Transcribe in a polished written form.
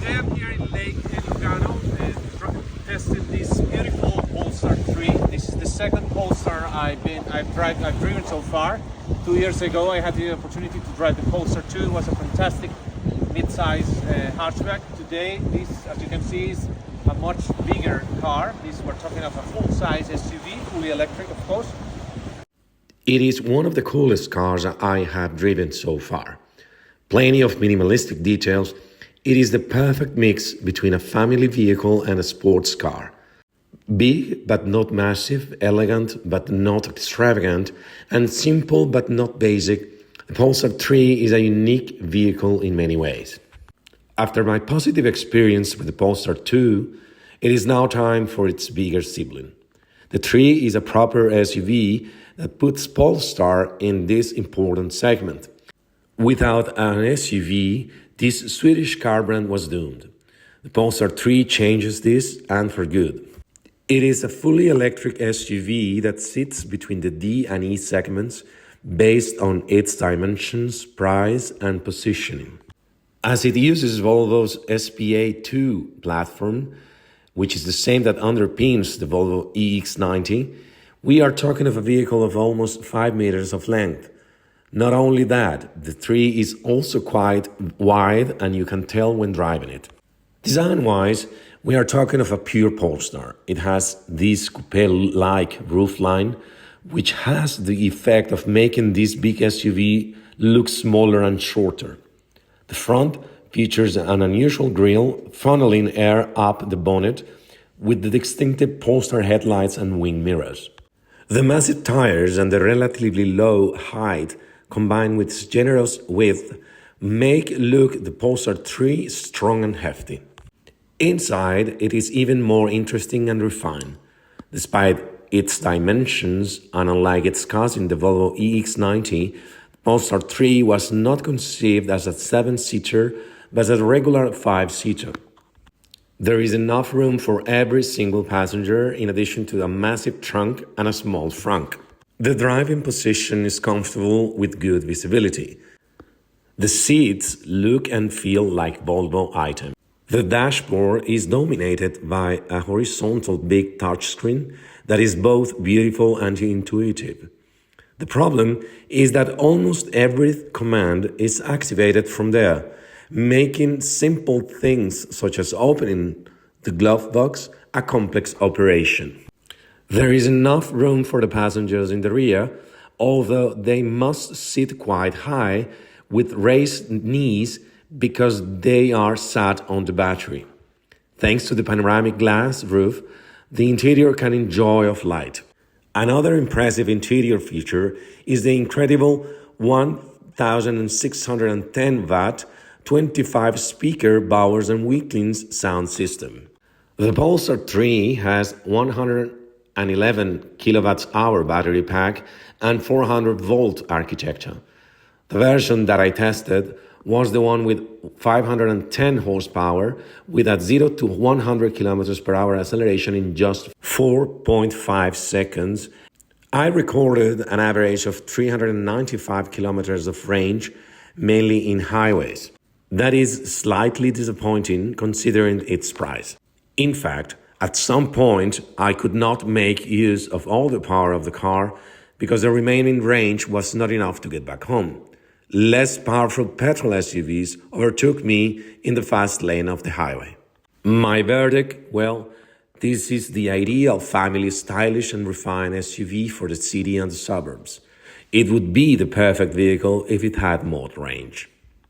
Today I'm here in Lake Lugano and tested this beautiful Polestar 3. This is the second Polestar I've driven so far. 2 years ago I had the opportunity to drive the Polestar 2. It was a fantastic mid-size hatchback. Today this, as you can see, is a much bigger car. We're talking of a full-size SUV, fully electric of course. It is one of the coolest cars I have driven so far. Plenty of minimalistic details. It is the perfect mix between a family vehicle and a sports car. Big but not massive, elegant but not extravagant, and simple but not basic, the Polestar 3 is a unique vehicle in many ways. After my positive experience with the Polestar 2, it is now time for its bigger sibling. The 3 is a proper SUV that puts Polestar in this important segment. Without an SUV, this Swedish car brand was doomed. The Polestar 3 changes this, and for good. It is a fully electric SUV that sits between the D and E segments based on its dimensions, price, and positioning. As it uses Volvo's SPA2 platform, which is the same that underpins the Volvo EX90, we are talking of a vehicle of almost 5 meters of length. Not only that, the 3 is also quite wide and you can tell when driving it. Design-wise, we are talking of a pure Polestar. It has this coupe-like roofline, which has the effect of making this big SUV look smaller and shorter. The front features an unusual grille funneling air up the bonnet with the distinctive Polestar headlights and wing mirrors. The massive tires and the relatively low height combined with its generous width make look the Polestar 3 strong and hefty. Inside, it is even more interesting and refined. Despite its dimensions, and unlike its cousin the Volvo EX90, the Polestar 3 was not conceived as a 7-seater but as a regular 5-seater. There is enough room for every single passenger in addition to a massive trunk and a small trunk. The driving position is comfortable with good visibility. The seats look and feel like Volvo items. The dashboard is dominated by a horizontal big touchscreen that is both beautiful and intuitive. The problem is that almost every command is activated from there, making simple things such as opening the glove box a complex operation. There is enough room for the passengers in the rear, although they must sit quite high with raised knees because they are sat on the battery. Thanks to the panoramic glass roof, the interior can enjoy of light. Another impressive interior feature is the incredible 1,610 watt 25-speaker Bowers & Wilkins sound system. The Polestar 3 has 111 kilowatt-hour battery pack and 400-volt architecture. The version that I tested was the one with 510 horsepower with a 0 to 100 kilometers per hour acceleration in just 4.5 seconds. I recorded an average of 395 kilometers of range, mainly in highways. That is slightly disappointing considering its price. In fact, at some point, I could not make use of all the power of the car because the remaining range was not enough to get back home. Less powerful petrol SUVs overtook me in the fast lane of the highway. My verdict? Well, this is the ideal family stylish and refined SUV for the city and the suburbs. It would be the perfect vehicle if it had more range.